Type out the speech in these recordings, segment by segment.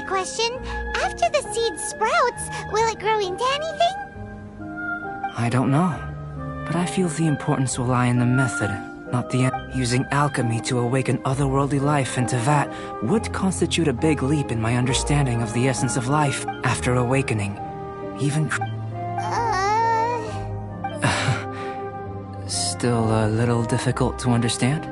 Question. After the seed sprouts, will it grow into anything? I don't know, but I feel the importance will lie in the method, not the end. Using alchemy to awaken otherworldly life into that would constitute a big leap in my understanding of the essence of life after awakening. Even Still a little difficult to understand?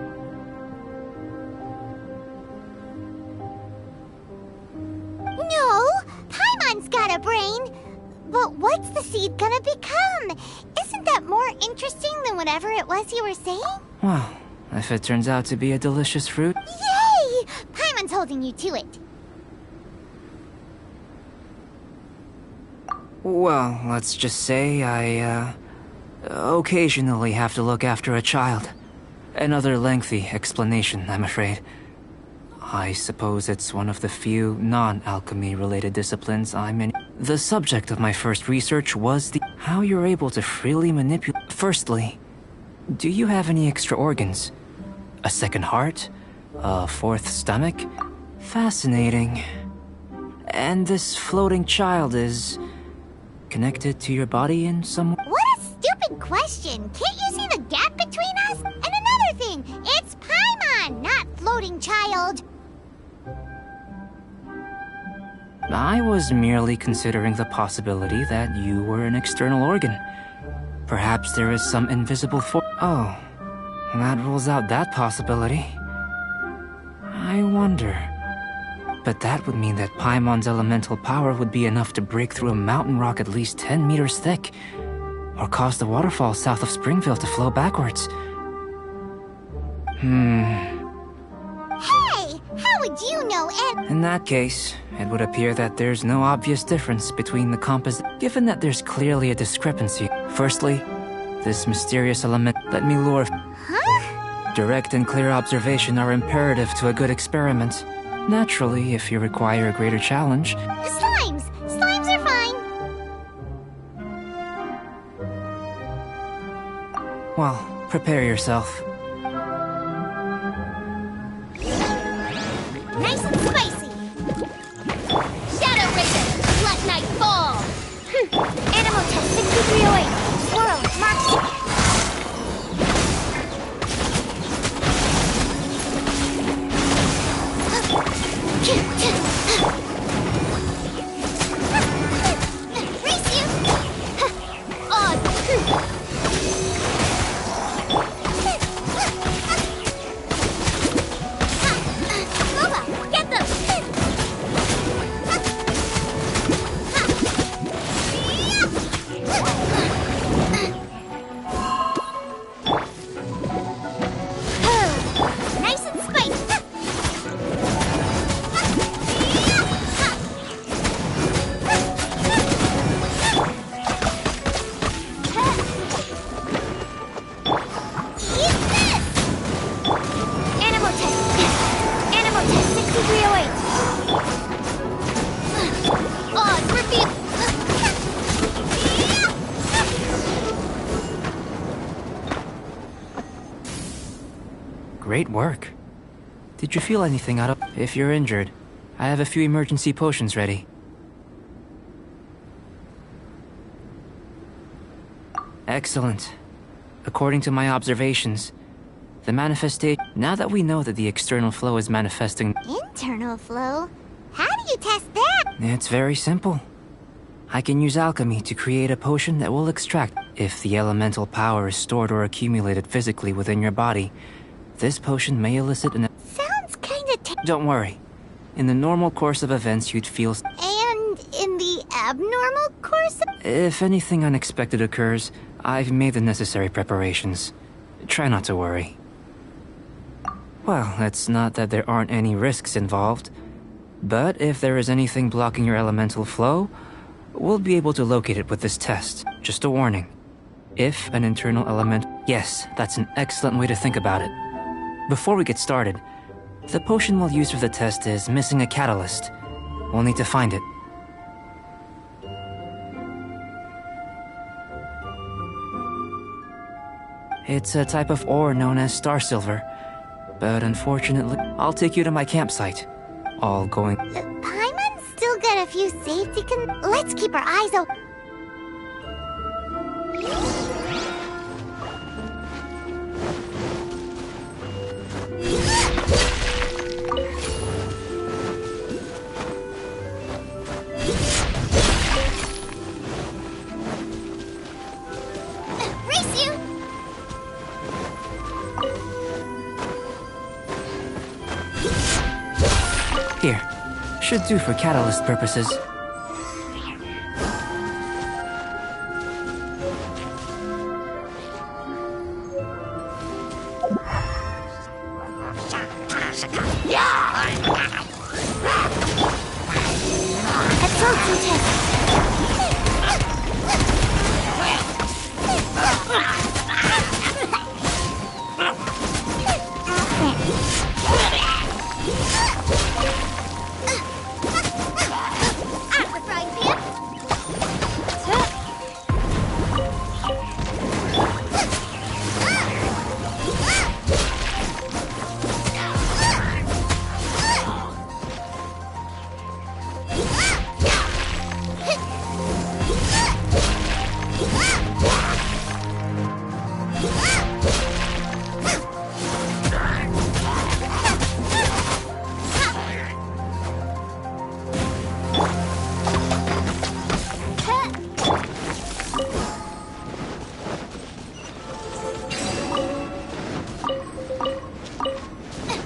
What's the seed gonna become? Isn't that more interesting than whatever it was you were saying? Well, if it turns out to be a delicious fruit... Yay! Paimon's holding you to it. Well, let's just say I, occasionally have to look after a child. Another lengthy explanation, I'm afraid. I suppose it's one of the few non-alchemy-related disciplines I'm in. The subject of my first research was how you're able to freely manipulate... Firstly, do you have any extra organs? A second heart? A fourth stomach? Fascinating. And this floating child is... connected to your body in some... What a stupid question! Can't you see the gap between us? And another thing, it's Paimon, not floating child! I was merely considering the possibility that you were an external organ. Perhaps there is some invisible force. Oh, that rules out that possibility. I wonder. But that would mean that Paimon's elemental power would be enough to break through a mountain rock at least 10 meters thick, or cause the waterfall south of Springville to flow backwards. Hey! How would you know, Ed? In that case, it would appear that there's no obvious difference between the given that there's clearly a discrepancy. Firstly, this mysterious element... Let me lure... Huh? Direct and clear observation are imperative to a good experiment. Naturally, if you require a greater challenge... Slimes! Slimes are fine! Well, prepare yourself. Nice and spicy! Shadow Raven! Black Knight Fall! Animal Test 6308! Swirl! Mark... Race you! Odd! Lola, get them! Nice and spicy! Animal Test 6308! Odd reveal! Great work. Did you feel anything out of... If you're injured, I have a few emergency potions ready. Excellent. According to my observations, the manifestation... Now that we know that the external flow is manifesting... Internal flow? How do you test that? It's very simple. I can use alchemy to create a potion that will extract... If the elemental power is stored or accumulated physically within your body, this potion may elicit an... Sounds kinda Don't worry. In the normal course of events, you'd feel... And in the abnormal course of... If anything unexpected occurs, I've made the necessary preparations. Try not to worry. Well, it's not that there aren't any risks involved. But if there is anything blocking your elemental flow, We'll be able to locate it with this test. Just a warning. If an internal element... Yes, that's an excellent way to think about it. Before we get started, the potion we'll use for the test is missing a catalyst. We'll need to find it. It's a type of ore known as star silver. But unfortunately, I'll take you to my campsite. All going... Paimon's still got a few safety Let's keep our eyes open. Race you! Here. Should do for catalyst purposes. Absorption test. Out the frying pan.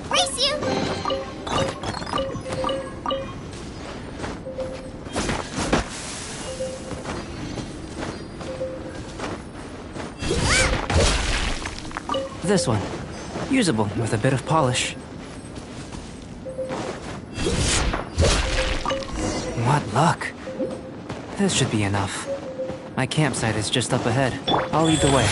Race you! This one. Usable with a bit of polish. What luck. This should be enough. My campsite is just up ahead. I'll lead the way.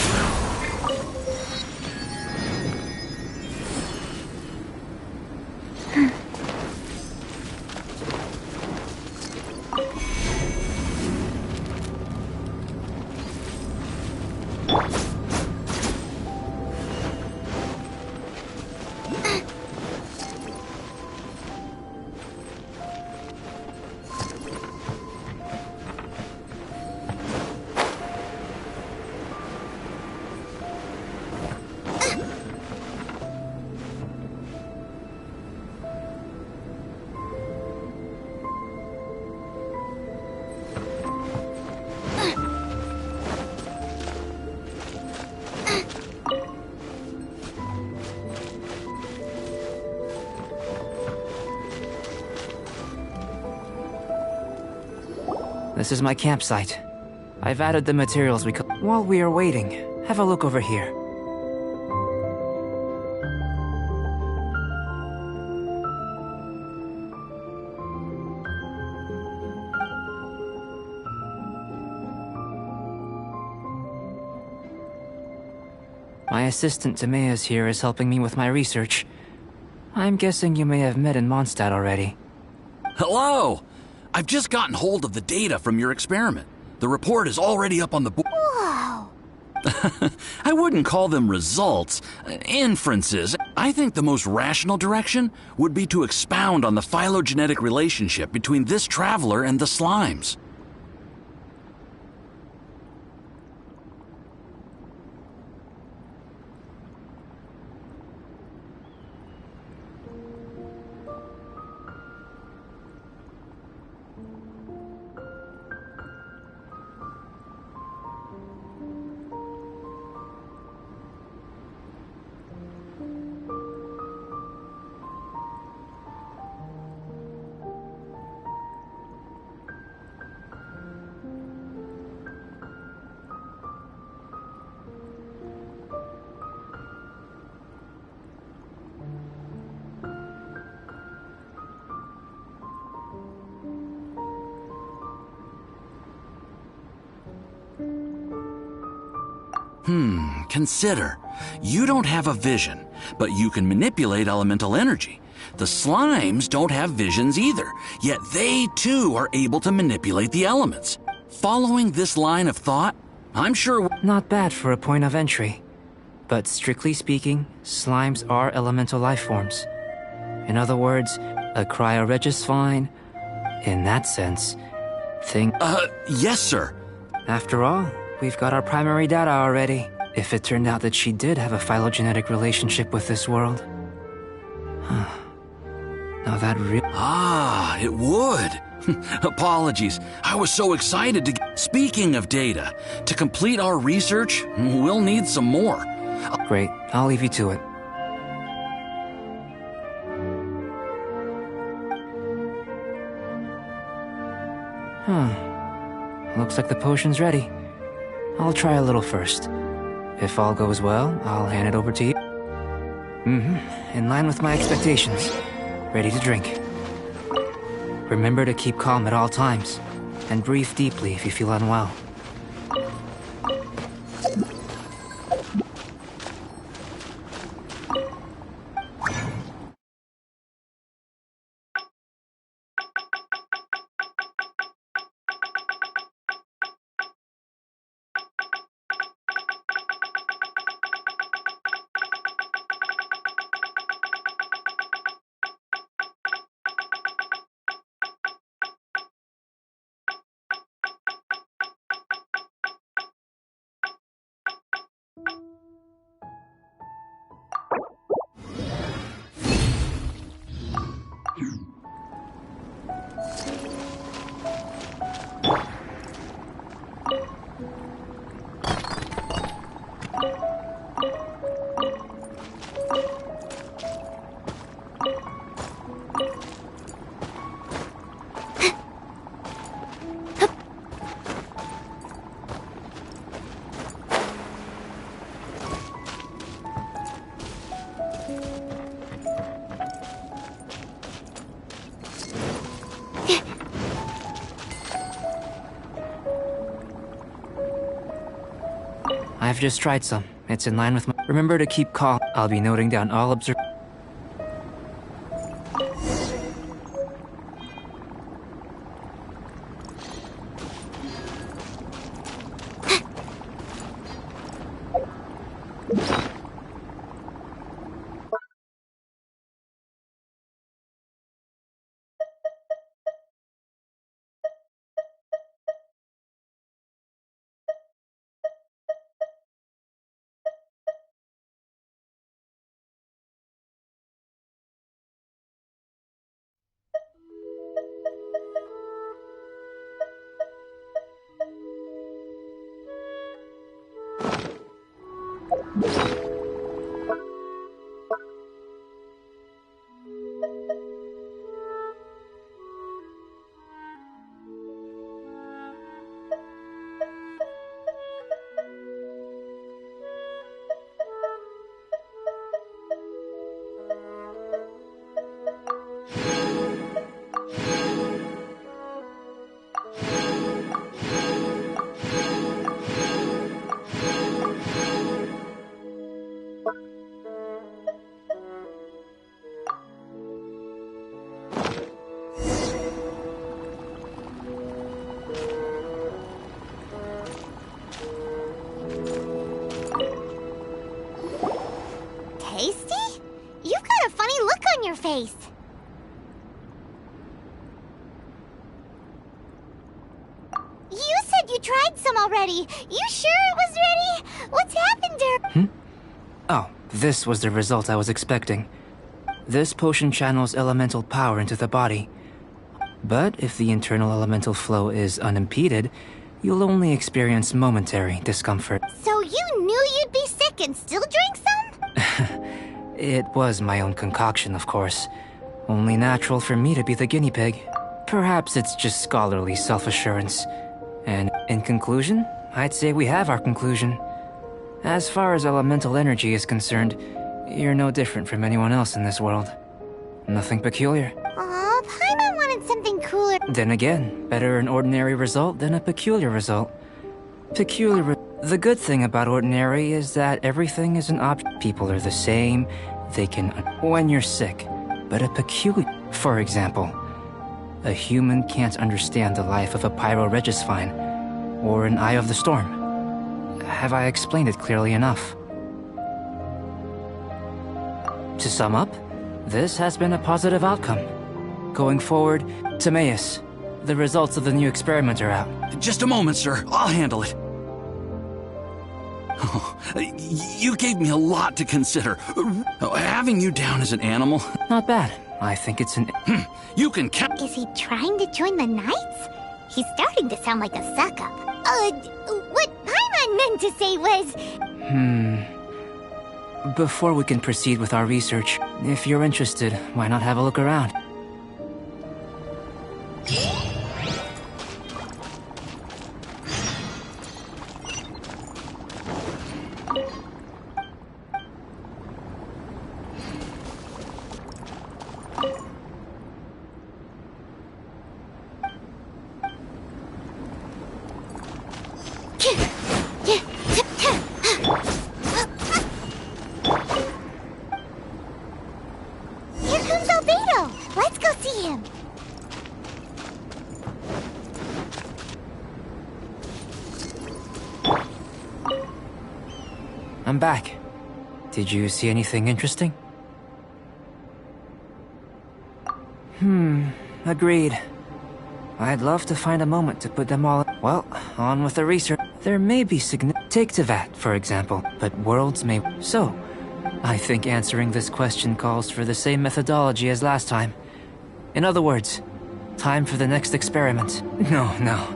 This is my campsite. I've added the materials we could. While we are waiting, have a look over here. My assistant Timea's here is helping me with my research. I'm guessing you may have met in Mondstadt already. Hello! I've just gotten hold of the data from your experiment. The report is already up on the board. Whoa! I wouldn't call them results, inferences. I think the most rational direction would be to expound on the phylogenetic relationship between this traveler and the slimes. Consider. You don't have a vision, but you can manipulate elemental energy. The slimes don't have visions either, yet they too are able to manipulate the elements. Following this line of thought, I'm sure... Not bad for a point of entry. But strictly speaking, slimes are elemental life forms. In other words, a cryo-reg is fine. In that sense, yes, sir. After all, we've got our primary data already. If it turned out that she did have a phylogenetic relationship with this world. Now that it would. Apologies. I was so excited to... Speaking of data, to complete our research, we'll need some more. Great. I'll leave you to it. Looks like the potion's ready. I'll try a little first. If all goes well, I'll hand it over to you. In line with my expectations. Ready to drink. Remember to keep calm at all times, and breathe deeply if you feel unwell. I've just tried some. It's in line with my... Remember to keep calm. I'll be noting down all observ... Tasty? You've got a funny look on your face. You said you tried some already. You sure it was ready? What's happened to... Oh, this was the result I was expecting. This potion channels elemental power into the body. But if the internal elemental flow is unimpeded, you'll only experience momentary discomfort. So you knew you'd be sick and still drank some? It was my own concoction, of course. Only natural for me to be the guinea pig. Perhaps it's just scholarly self-assurance. And in conclusion, I'd say we have our conclusion. As far as elemental energy is concerned, you're no different from anyone else in this world. Nothing peculiar. Aw, Paimon wanted something cooler. Then again, better an ordinary result than a peculiar result. The good thing about ordinary is that everything is an object. People are the same, they can when you're sick. But a peculiar, for example, a human can't understand the life of a pyroregisvine or an eye of the storm. Have I explained it clearly enough? To sum up, this has been a positive outcome. Going forward, Timaeus, the results of the new experiment are out. Just a moment, sir. I'll handle it. You gave me a lot to consider. Having you down as an animal... Not bad. I think it's an... You can count... Is he trying to join the Knights? He's starting to sound like a suck-up. What Paimon meant to say was... Before we can proceed with our research, if you're interested, why not have a look around? I'm back. Did you see anything interesting? Agreed. I'd love to find a moment to put them all... Well, on with the research. There may be Take Tevat, for example, but worlds may... So, I think answering this question calls for the same methodology as last time. In other words, time for the next experiment. No.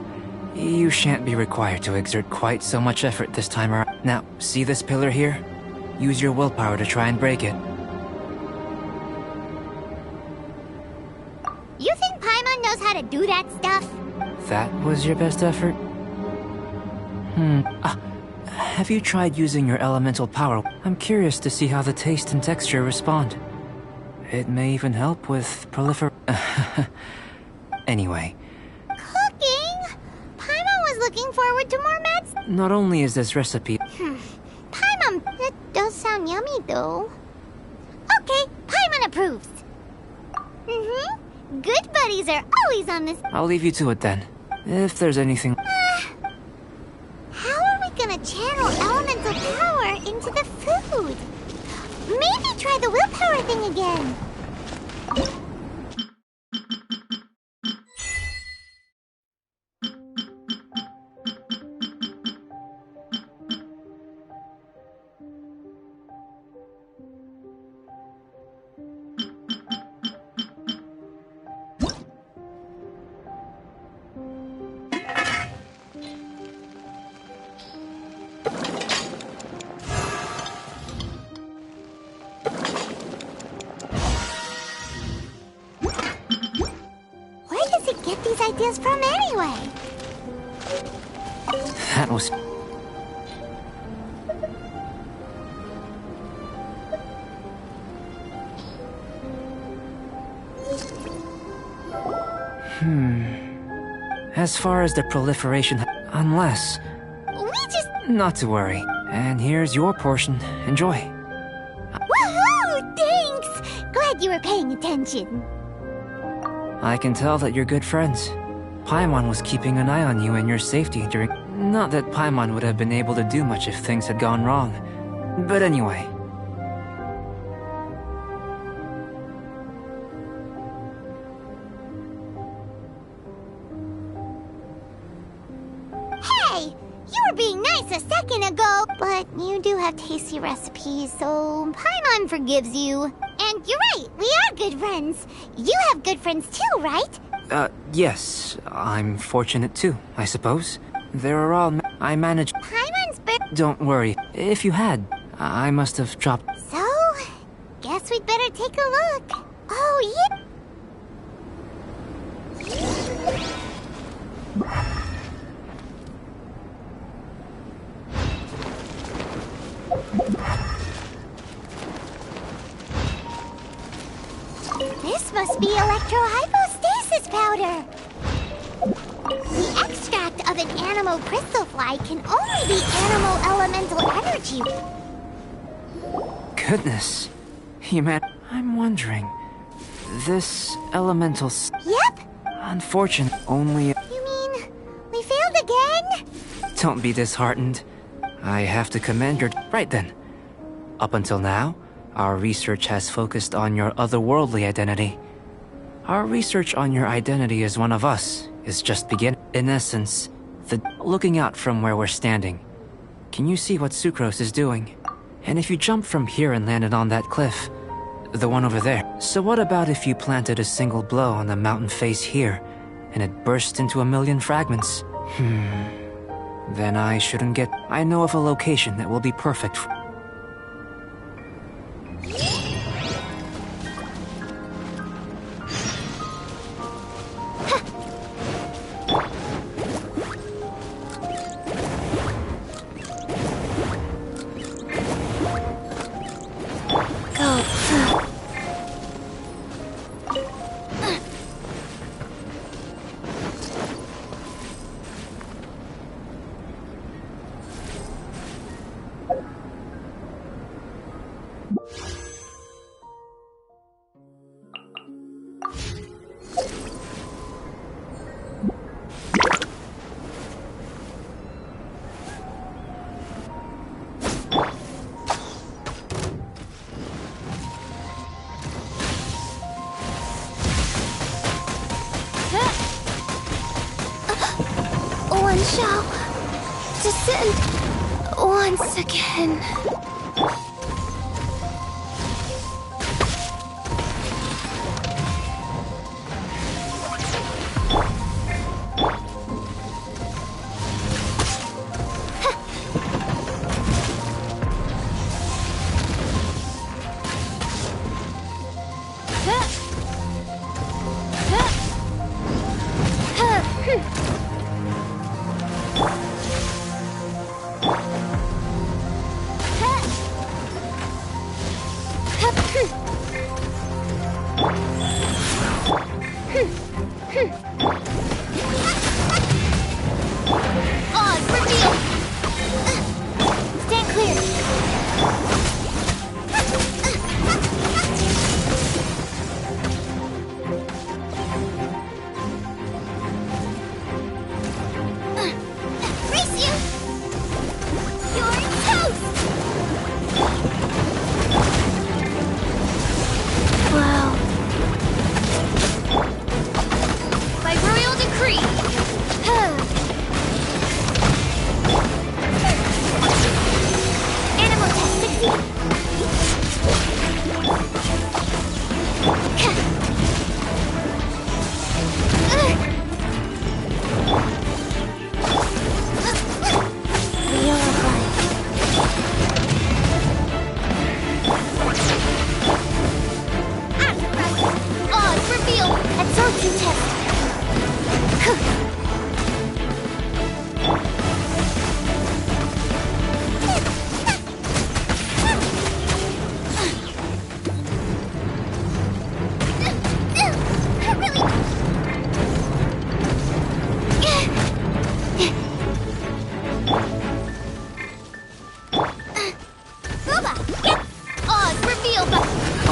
You shan't be required to exert quite so much effort this time around. Now, see this pillar here? Use your willpower to try and break it. You think Paimon knows how to do that stuff? That was your best effort? Have you tried using your elemental power? I'm curious to see how the taste and texture respond. It may even help with Anyway. Cooking? Paimon was looking forward to more mats. Not only is this recipe... Paimon, that does sound yummy though. Okay, Paimon approves. Good buddies are always on this... I'll leave you to it then. If there's anything... How are we gonna channel elemental power into the food? Maybe try the willpower thing again. These ideas from anyway? That was... As far as the proliferation... Unless... We just... Not to worry. And here's your portion. Enjoy. Woohoo! Thanks! Glad you were paying attention. I can tell that you're good friends. Paimon was keeping an eye on you and your safety during... Not that Paimon would have been able to do much if things had gone wrong. But anyway. Hey! You were being nice a second ago! But you do have tasty recipes, so Paimon forgives you. And you're right, we are good friends. You have good friends too, right? Yes. I'm fortunate too, I suppose. There are all... I managed... Paimon's Don't worry. If you had, I must have dropped... So, guess we'd better take a look. Oh, yeah. This must be electrohypostasis powder. The extract of an animo crystal fly can only be animo elemental energy. Goodness. I'm wondering. This elemental Yep. unfortunate only. You mean we failed again? Don't be disheartened. I have to commend your. Right then. Up until now, our research has focused on your otherworldly identity. Our research on your identity as one of us is just beginning. In essence, looking out from where we're standing. Can you see what Sucrose is doing? And if you jump from here and landed on that cliff, the one over there. So what about if you planted a single blow on the mountain face here, and it burst into a million fragments? Then I shouldn't get. I know of a location that will be perfect. One shall descend once again.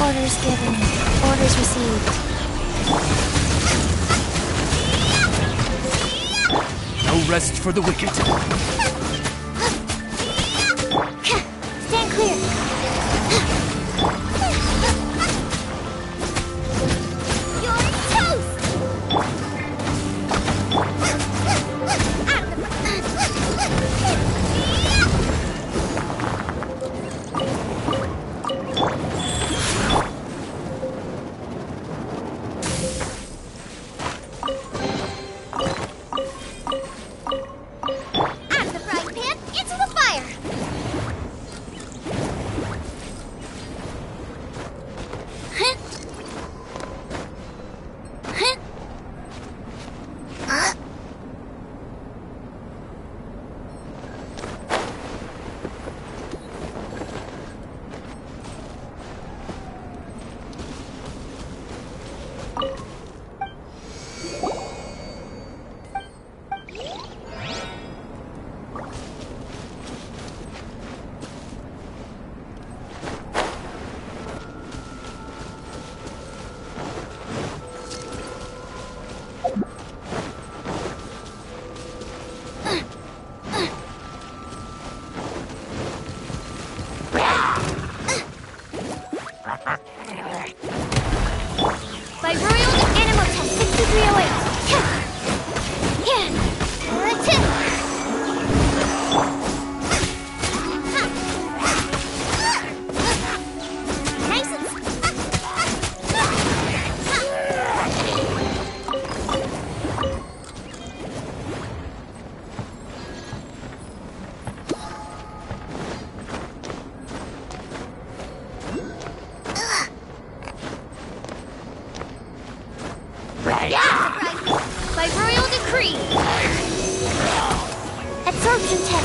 Orders given. Orders received. No rest for the wicked. Stand clear. You're toast! absorption test.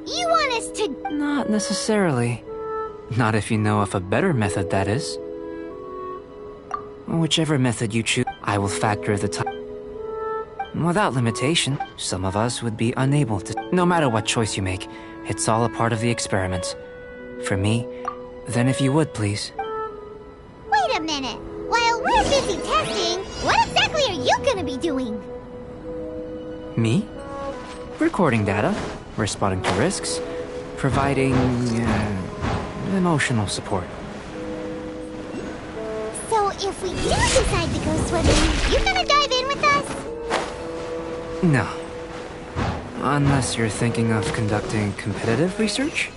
You want us to... Not necessarily. Not if you know of a better method, that is. Whichever method you choose, I will factor the time. Without limitation, some of us would be unable to. No matter what choice you make, it's all a part of the experiment. For me, then if you would, please. Wait a minute. While we're busy testing, what exactly are you gonna be doing? Me? Recording data, responding to risks, providing emotional support. So if we do decide to go swimming, you gonna dive in with us? No. Unless you're thinking of conducting competitive research?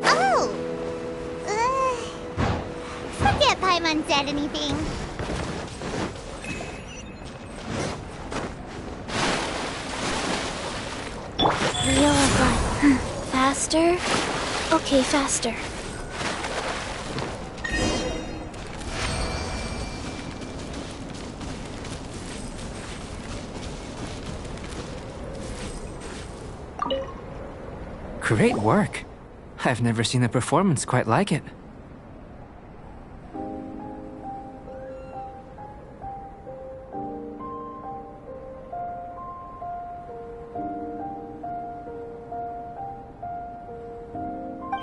Oh! Forget Paimon said anything. Real or what? Faster? Okay, faster. Great work. I've never seen a performance quite like it.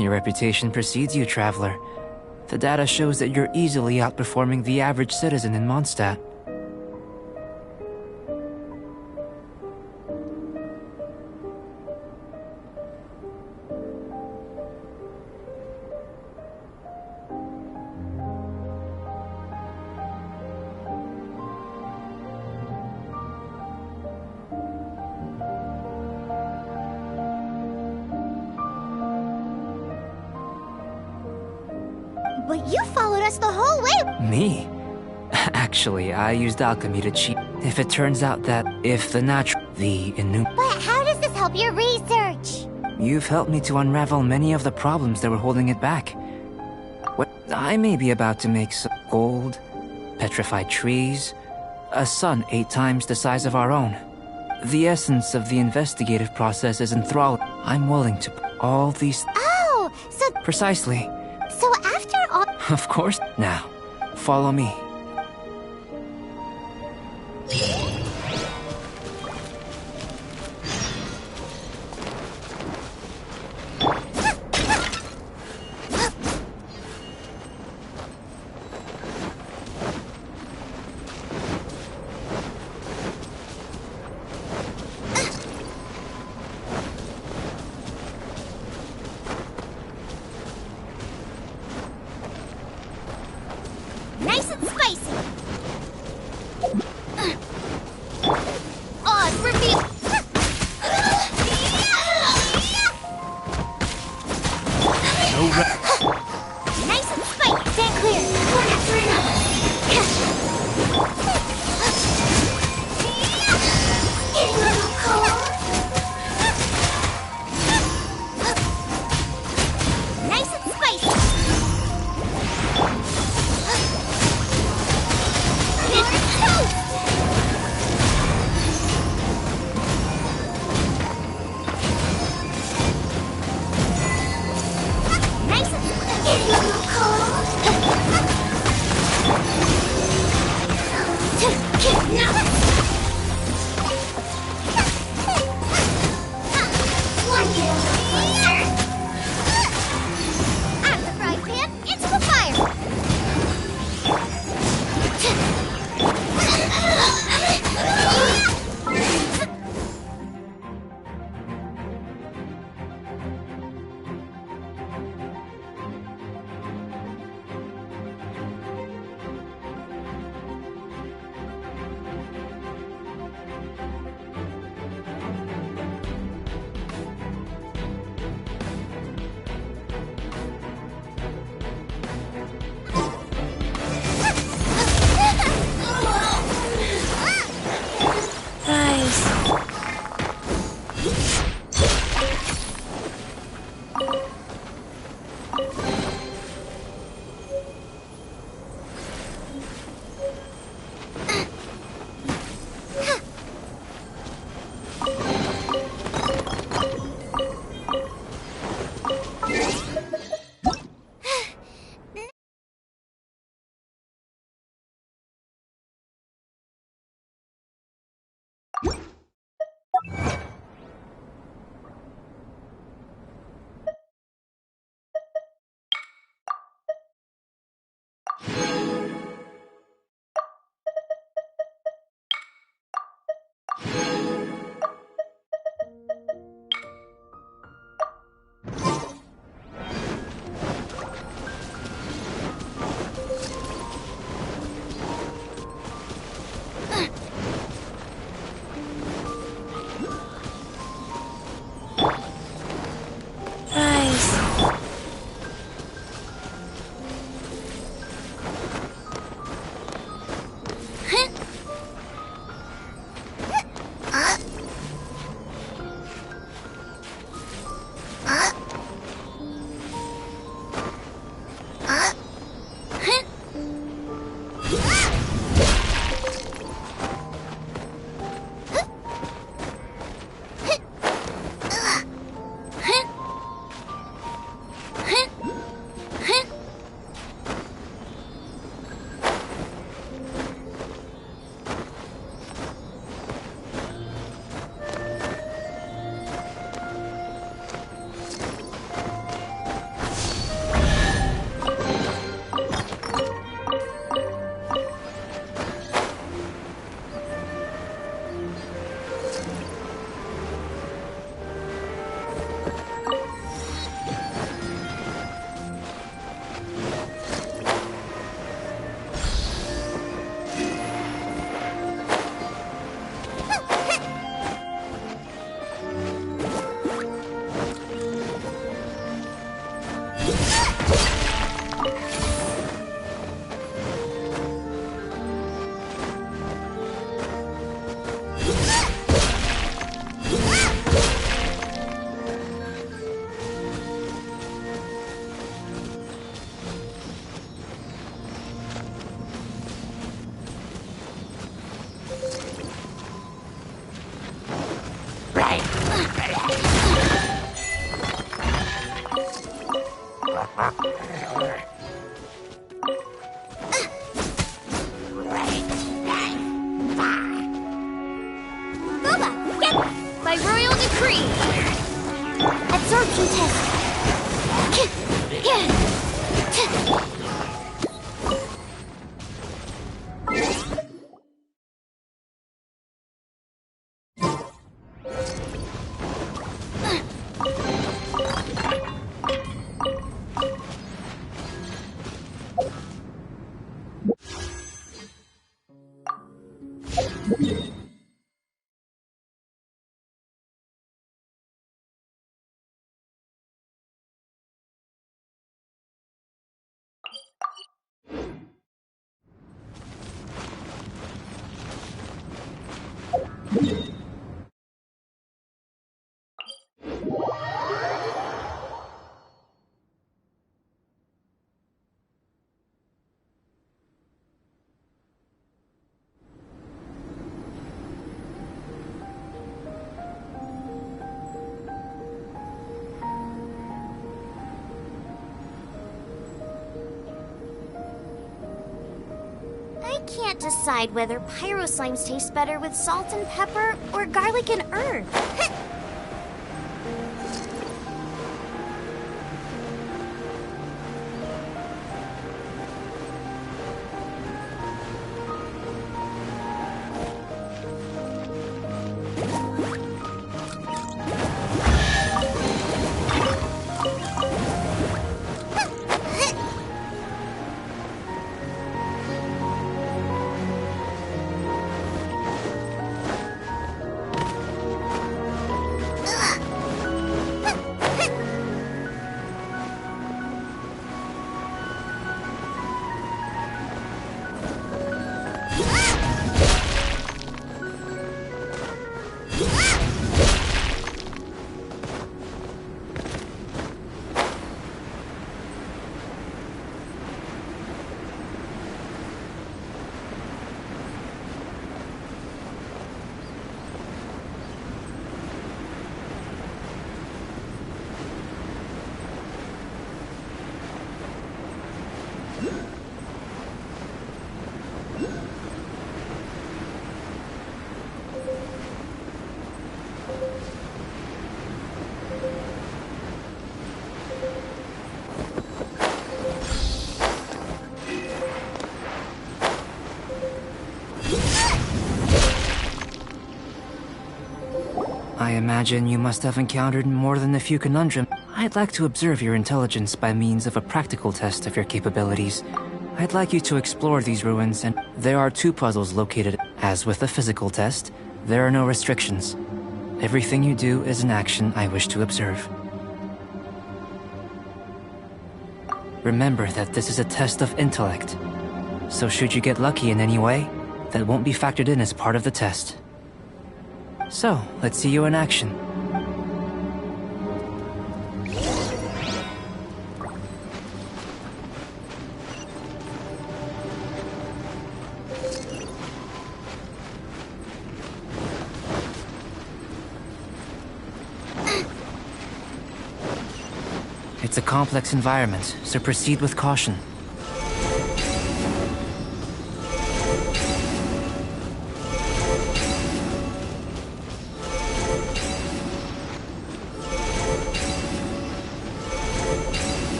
Your reputation precedes you, Traveler. The data shows that you're easily outperforming the average citizen in Mondstadt. But you followed us the whole way! Me? Actually, I used alchemy to cheat. If it turns out that But how does this help your research? You've helped me to unravel many of the problems that were holding it back. What I may be about to make some gold, petrified trees, a sun 8 times the size of our own. The essence of the investigative process is enthralling. I'm willing to put all these... Oh, so Precisely. after all... Of course. Now, follow me. Nice and By royal decree! Absorption test. I can't decide whether pyro slimes taste better with salt and pepper or garlic and herb. I imagine you must have encountered more than a few conundrums. I'd like to observe your intelligence by means of a practical test of your capabilities. I'd like you to explore these ruins, and there are 2 puzzles located. As with the physical test, there are no restrictions. Everything you do is an action I wish to observe. Remember that this is a test of intellect, so should you get lucky in any way, that won't be factored in as part of the test. So, let's see you in action. It's a complex environment, so proceed with caution.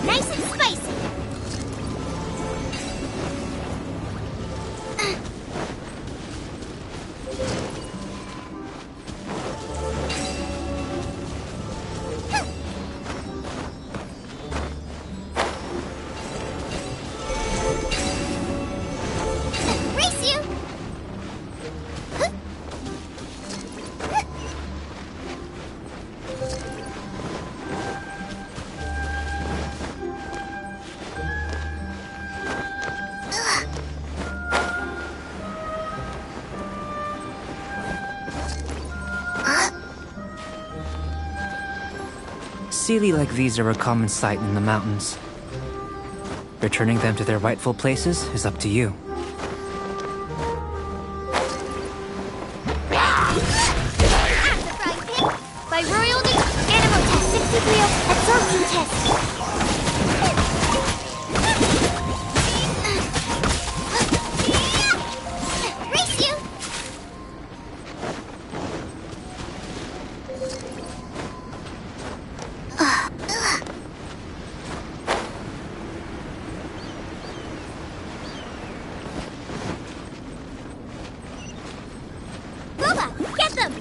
Nice and spicy. Race you. Sealy like these are a common sight in the mountains. Returning them to their rightful places is up to you. By royal Animal test 63 absorption test. Race you. Boba, get them.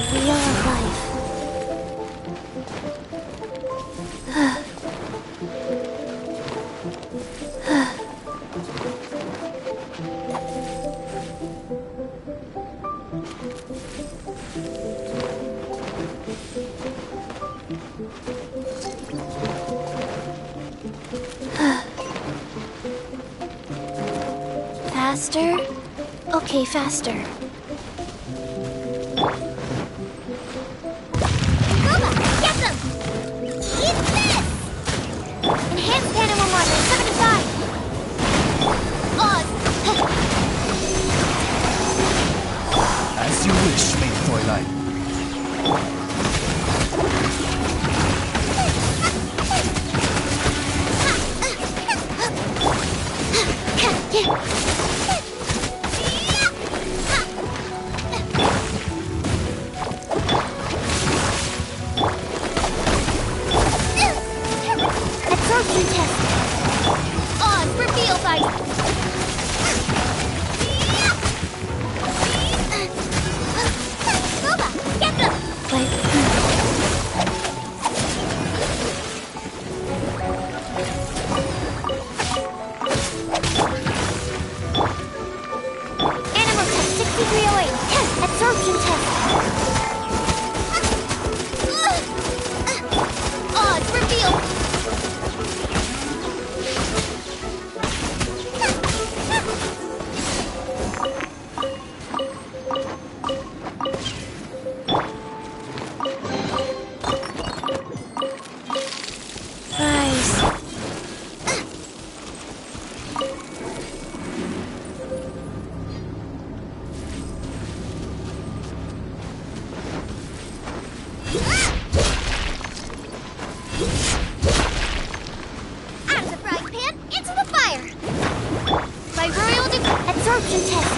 Wheel of life. Faster? Okay, faster. Boba, get them! Eat this! Enhanced animal model 75! Oz! As you wish, maid Fräulein. Absorption test! Oz, reveal by Boba, get them! Animal test 6308. Absorption test. Oz, reveal perception test.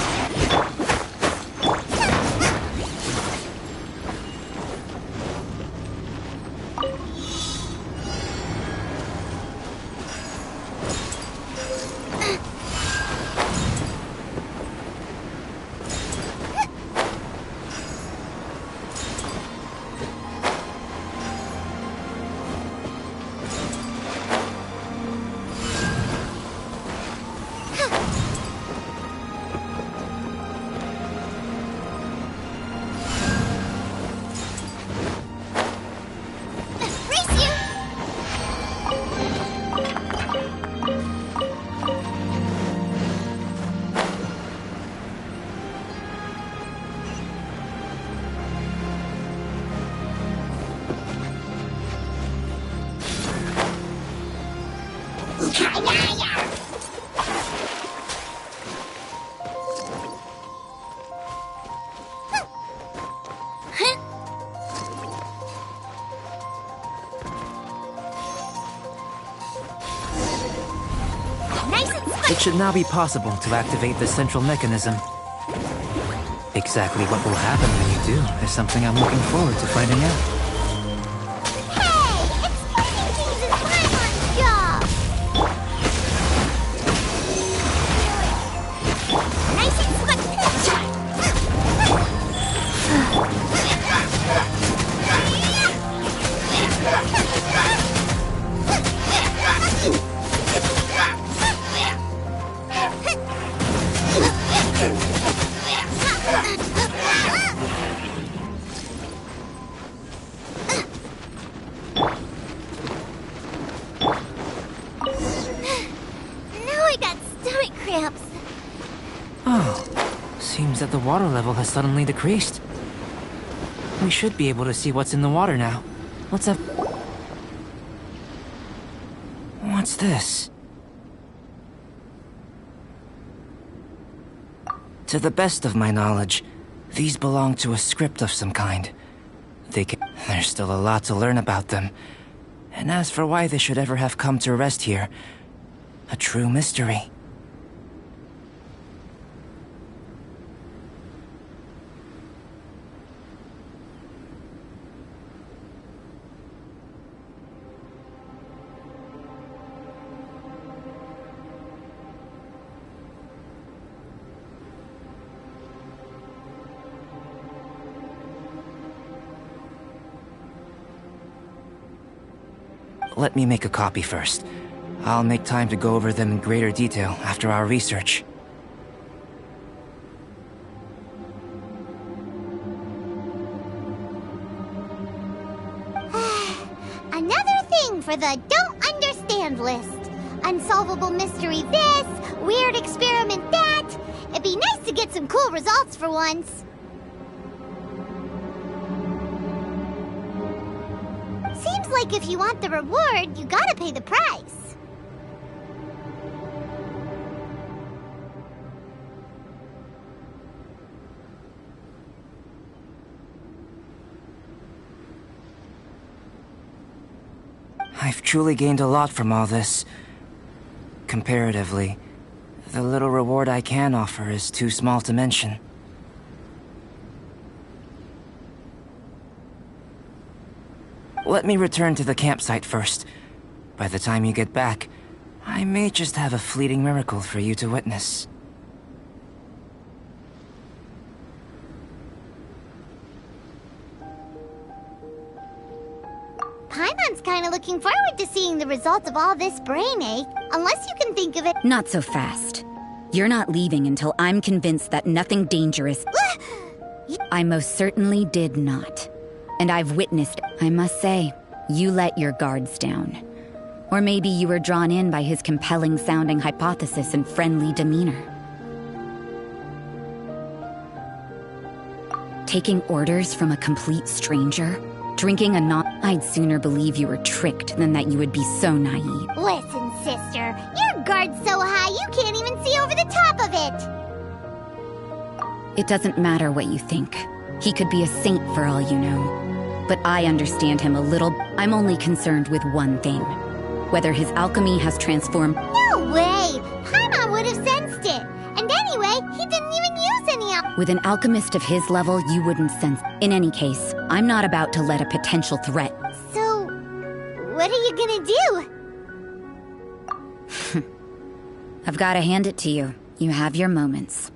It should now be possible to activate the central mechanism. Exactly what will happen when you do is something I'm looking forward to finding out. Hey! Explaining things is Paimon's job! Nice and squish! Seems that the water level has suddenly decreased. We should be able to see what's in the water now. Let's have... What's this? To the best of my knowledge, these belong to a script of some kind. There's still a lot to learn about them. And as for why they should ever have come to rest here, a true mystery. Let me make a copy first. I'll make time to go over them in greater detail after our research. Another thing for the don't understand list. Unsolvable mystery this, weird experiment that. It'd be nice to get some cool results for once. Seems like if you want the reward, you gotta pay the price. I've truly gained a lot from all this. Comparatively, the little reward I can offer is too small to mention. Let me return to the campsite first. By the time you get back, I may just have a fleeting miracle for you to witness. Paimon's kinda looking forward to seeing the results of all this brain ache, unless you can think of it. Not so fast. You're not leaving until I'm convinced that nothing dangerous... I most certainly did not. And I've witnessed, I must say, you let your guards down. Or maybe you were drawn in by his compelling-sounding hypothesis and friendly demeanor. Taking orders from a complete stranger? Drinking a I'd sooner believe you were tricked than that you would be so naive. Listen, sister, your guard's so high you can't even see over the top of it. It doesn't matter what you think. He could be a saint for all you know. But I understand him a little. I'm only concerned with one thing. Whether his alchemy has transformed... No way! Paimon would have sensed it. And Anyway, he didn't even use any of... With an alchemist of his level, you wouldn't sense. In any case, I'm not about to let a potential threat. So, what are you gonna do? I've gotta hand it to you. You have your moments.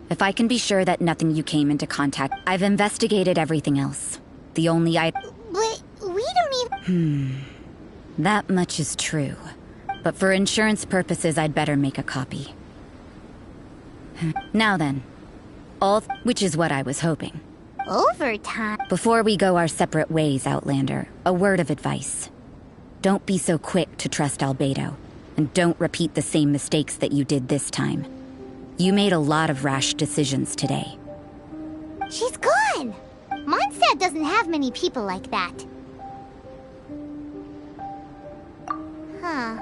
If I can be sure that nothing you came into contact... I've investigated everything else. The only But we don't even... That much is true. But for insurance purposes, I'd better make a copy. Now then. Which is what I was hoping. Overtime? Before we go our separate ways, Outlander, a word of advice. Don't be so quick to trust Albedo, and don't repeat the same mistakes that you did this time. You made a lot of rash decisions today. She's gone! Mondstadt doesn't have many people like that. Huh.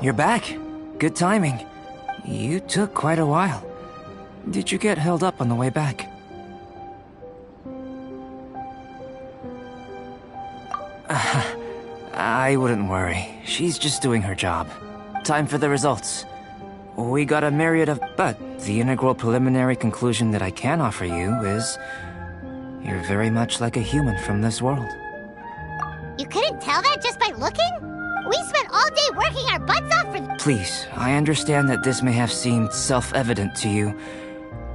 You're back. Good timing. You took quite a while. Did you get held up on the way back? I wouldn't worry. She's just doing her job. Time for the results. We got a myriad of... But the integral preliminary conclusion that I can offer you is... You're very much like a human from this world. You couldn't tell that just by looking? We spent all day working our butts off for... Please, I understand that this may have seemed self-evident to you,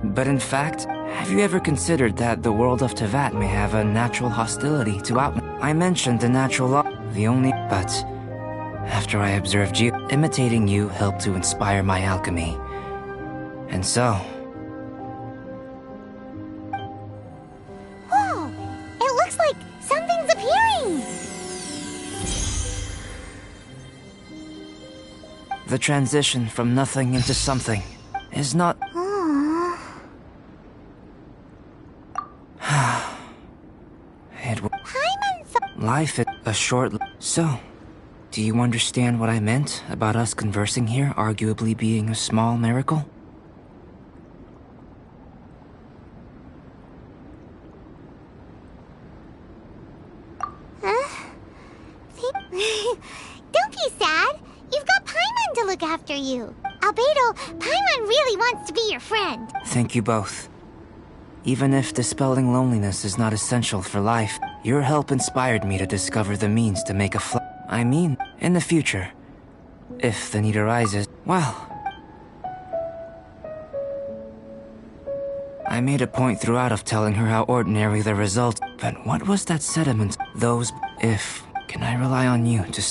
but in fact, have you ever considered that the world of Tevat may have a natural hostility to Outland? I mentioned the natural law, the only... But after I observed you, imitating you helped to inspire my alchemy. And so... Whoa! It looks like something's appearing! The transition from nothing into something is not... Life is a short... So, do you understand what I meant about us conversing here arguably being a small miracle? Don't be sad. You've got Paimon to look after you. Albedo, Paimon really wants to be your friend. Thank you both. Even if dispelling loneliness is not essential for life, your help inspired me to discover the means to make a I mean, in the future. If the need arises, well... I made a point throughout of telling her how ordinary the results... But what was that sediment? Those... If... Can I rely on you to...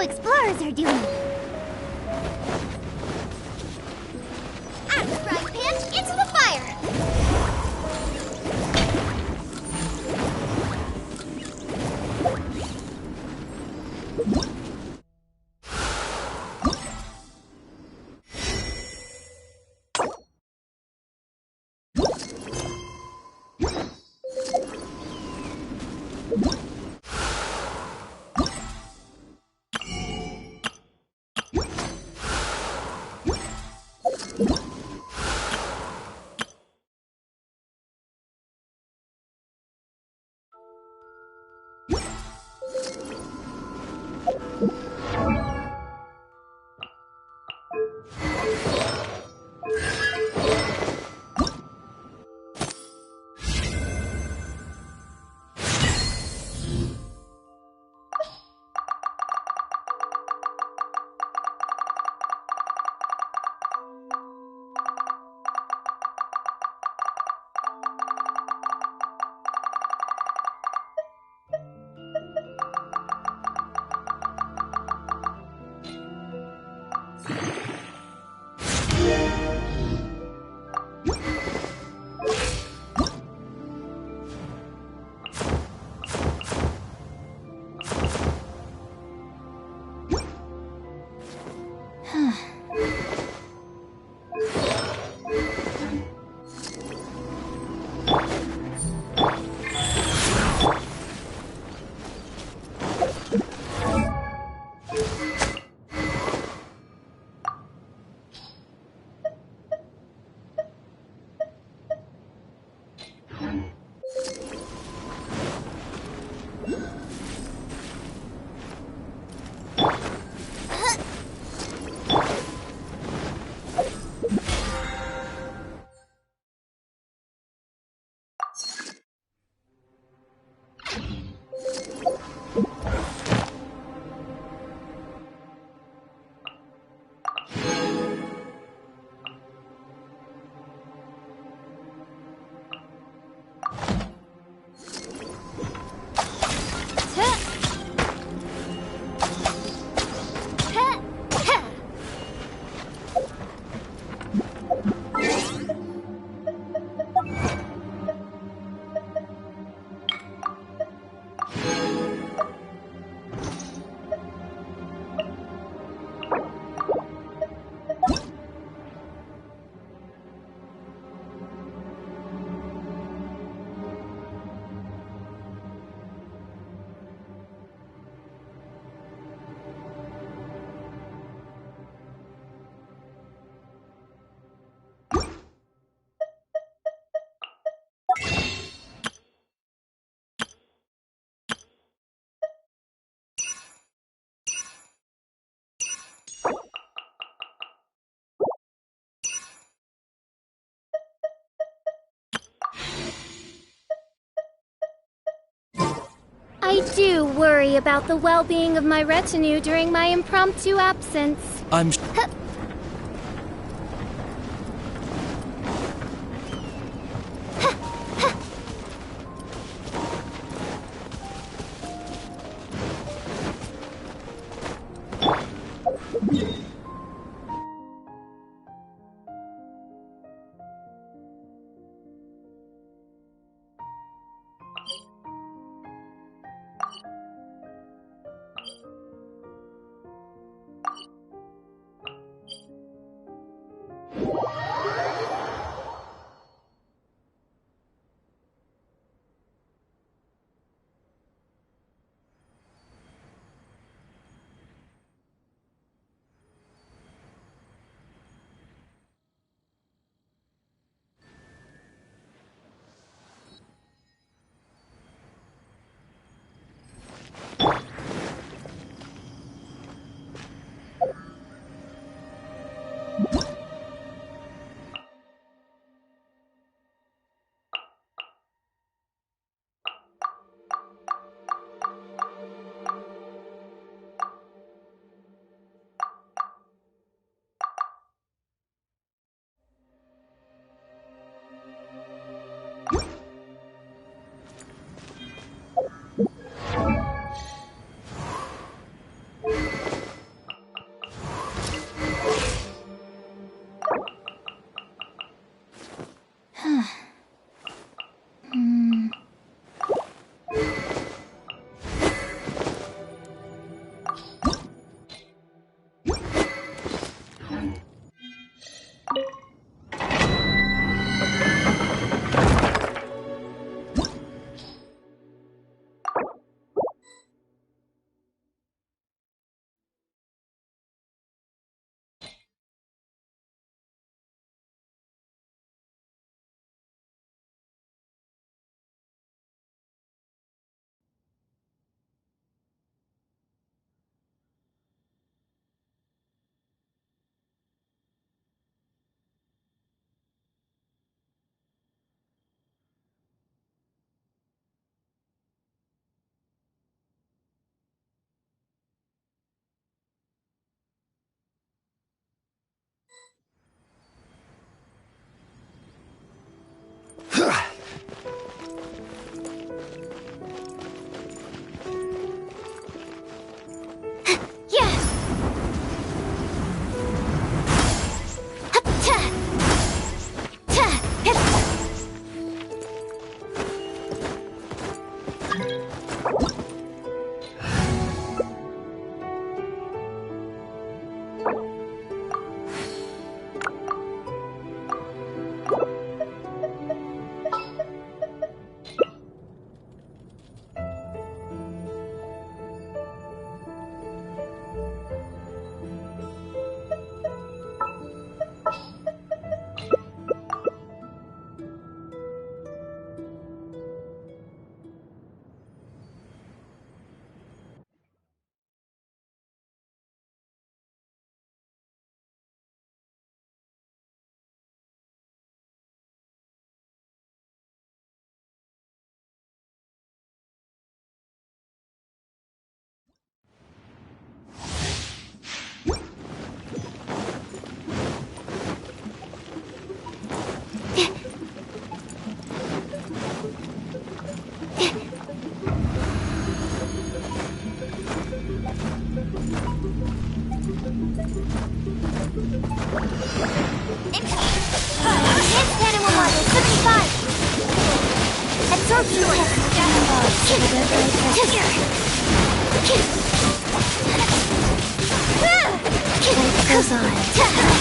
explorers are doing. Out of the frying pan, into the fire! I do worry about the well-being of my retinue during my impromptu absence. I'm... Advanced animal model 55. Absorption test. Life goes on.